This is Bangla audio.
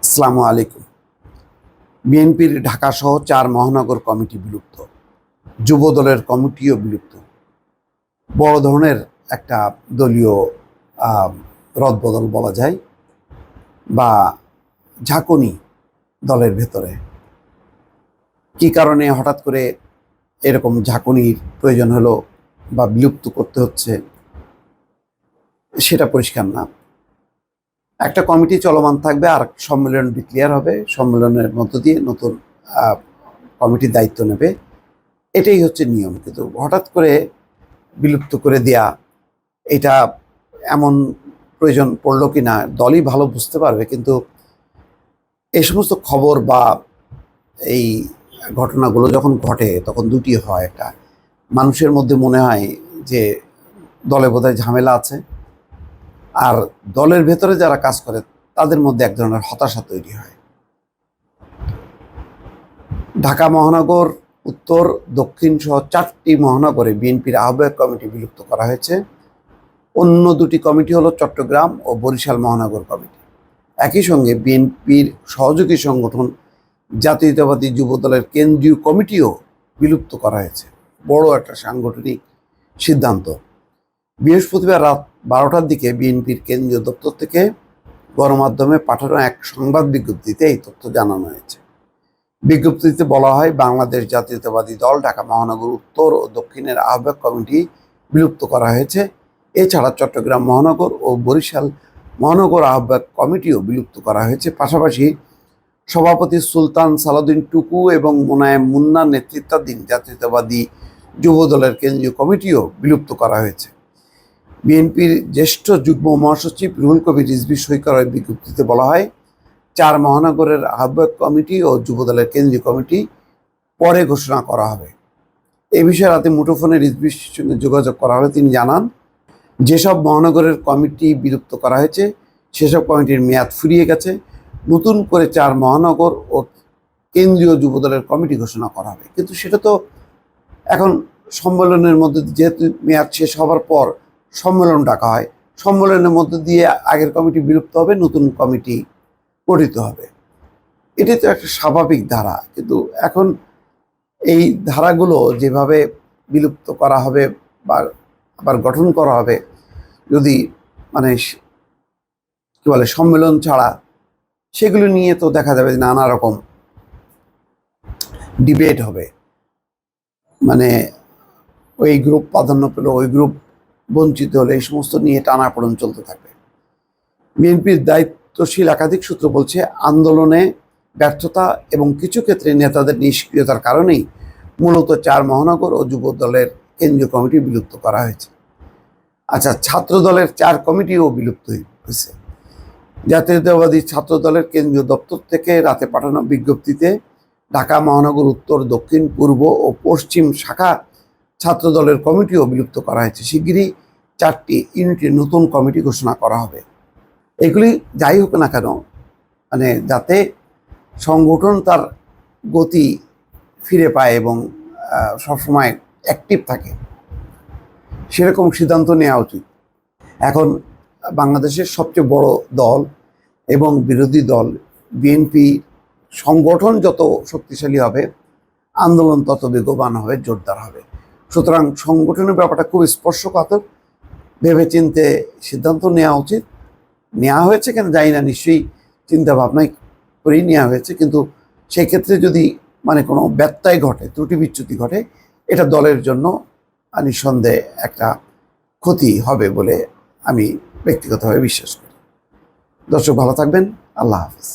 আসসালামু আলাইকুম। বিএনপির ঢাকাসহ ৪ মহানগর কমিটি বিলুপ্ত, যুব দলের কমিটিও বিলুপ্ত। বড় ধরনের একটা দলীয় রদবদল বলা যায়, বা ঝাঁকুনি দলের ভেতরে। কি কারণে হঠাৎ করে এরকম ঝাঁকুনির প্রয়োজন হলো বা বিলুপ্ত করতে হচ্ছে, সেটা পরিষ্কার না। একটা কমিটি চলমান থাকবে, আর সম্মেলন ডিক্লেয়ার হবে, সম্মেলনের মধ্য দিয়ে নতুন কমিটির দায়িত্ব নেবে। এটাই হচ্ছে নিয়ম। কিন্তু হঠাৎ করে বিলুপ্ত করে দেয়া, এটা এমন প্রয়োজন পড়লো কি না দলই ভালো বুঝতে পারবে। কিন্তু এই সমস্ত খবর বা এই ঘটনাগুলো যখন ঘটে তখন দুটি হয়। একটা, মানুষের মধ্যে মনে হয় যে দলে বোধহয় ঝামেলা আছে, আর দলের ভেতরে যারা কাজ করে তাদের মধ্যে এক ধরনের হতাশা তৈরি হয়। ঢাকা মহানগর, উত্তর, দক্ষিণ সহ 4টি মহানগরে বিএনপির আহ্বায়ক কমিটি বিলুপ্ত করা হয়েছে। অন্য দুটি কমিটি হলো চট্টগ্রাম ও বরিশাল মহানগর কমিটি। একই সঙ্গে বিএনপির সহযোগী সংগঠন জাতীয়তাবাদী যুব দলের কেন্দ্রীয় কমিটিও বিলুপ্ত করা হয়েছে। বড় একটা সাংগঠনিক সিদ্ধান্ত। বৃহস্পতিবার রাত 12টার দিকে বিএনপির কেন্দ্রীয় দপ্তর থেকে গণমাধ্যমে পাঠানো এক সংবাদ বিজ্ঞপ্তিতে এই তথ্য জানানো হয়েছে। বিজ্ঞপ্তিতে বলা হয়, বাংলাদেশ জাতীয়তাবাদী দল ঢাকা মহানগর উত্তর ও দক্ষিণের আহ্বায়ক কমিটি বিলুপ্ত করা হয়েছে। এছাড়া চট্টগ্রাম মহানগর ও বরিশাল মহানগর আহ্বায়ক কমিটিও বিলুপ্ত করা হয়েছে। পাশাপাশি সভাপতি সুলতান সালাউদ্দিন টুকু এবং মোনায়েম মুন্নার নেতৃত্বাধীন জাতীয়তাবাদী যুব দলের কেন্দ্রীয় কমিটিও বিলুপ্ত করা হয়েছে। বিএনপির জ্যেষ্ঠ যুগ্ম মহাসচিব রুহুল কবির রিজভী সই করা বিজ্ঞপ্তিতে বলা হয়, 4 মহানগরের আহ্বায়ক কমিটি ও যুবদলের কেন্দ্রীয় কমিটি পরে ঘোষণা করা হবে। এ বিষয়ে রাতে মুঠোফোনে রিজভীর সঙ্গে যোগাযোগ করা হলে তিনি জানান, যেসব মহানগরের কমিটি বিলুপ্ত করা হয়েছে সেসব কমিটির মেয়াদ ফুরিয়ে গেছে। নতুন করে 4 মহানগর ও কেন্দ্রীয় যুবদলের কমিটি ঘোষণা করা হবে। কিন্তু সেটা তো এখন সম্মেলনের মধ্যে, যেহেতু মেয়াদ শেষ হবার পর সম্মেলন ডাকা হয়, সম্মেলনের মধ্যে দিয়ে আগের কমিটি বিলুপ্ত হবে, নতুন কমিটি গঠিত হবে। এটি তো একটা স্বাভাবিক ধারা। কিন্তু এখন এই ধারাগুলো যেভাবে বিলুপ্ত করা হবে বা আবার গঠন করা হবে, যদি মানে কি বলে সম্মেলন ছাড়া, সেগুলো নিয়ে তো দেখা যাবে নানা রকম ডিবেট হবে। মানে ওই গ্রুপ প্রাধান্য পেল, ওই গ্রুপ বঞ্চিত হলে, এই সমস্ত নিয়ে টানাপোড়েন চলতে থাকবে। বিএনপির দায়িত্বশীল একাধিক সূত্র বলছে, আন্দোলনে ব্যর্থতা এবং কিছু ক্ষেত্রে নেতাদের নিষ্ক্রিয়তার কারণেই মূলত 4 মহানগর ও যুব দলের কেন্দ্রীয় কমিটি বিলুপ্ত করা হয়েছে। আচ্ছা, ছাত্র দলের 4 কমিটিও বিলুপ্ত হয়েছে। জাতীয়তাবাদী ছাত্র দলের কেন্দ্রীয় দপ্তর থেকে রাতে পাঠানো বিজ্ঞপ্তিতে ঢাকা মহানগর উত্তর, দক্ষিণ, পূর্ব ও পশ্চিম শাখা ছাত্র দলের কমিটিও বিলুপ্ত করা হয়েছে। শিগগিরই 4টি ইউনিটের নতুন কমিটি ঘোষণা করা হবে। এগুলি যাই হোক না কেন, মানে যাতে সংগঠন তার গতি ফিরে পায় এবং সবসময় অ্যাক্টিভ থাকে, সেরকম সিদ্ধান্ত নেওয়া উচিত। এখন বাংলাদেশের সবচেয়ে বড় দল এবং বিরোধী দল বিএনপি, সংগঠন যত শক্তিশালী হবে, আন্দোলন তত বেগবান হবে, জোরদার হবে। সুতরাং সংগঠনের ব্যাপারটা খুব স্পর্শকাতর, ভেবেচিন্তে সিদ্ধান্ত নেওয়া উচিত। নেওয়া হয়েছে কেন জানি না, নিশ্চয়ই চিন্তা ভাবনাই করেই নেওয়া হয়েছে। কিন্তু সেক্ষেত্রে যদি মানে কোনো ব্যত্যয় ঘটে, ত্রুটি বিচ্যুতি ঘটে, এটা দলের জন্য নিঃসন্দেহে একটা ক্ষতি হবে বলে আমি ব্যক্তিগতভাবে বিশ্বাস করি। দর্শক, ভালো থাকবেন। আল্লাহ হাফেজ।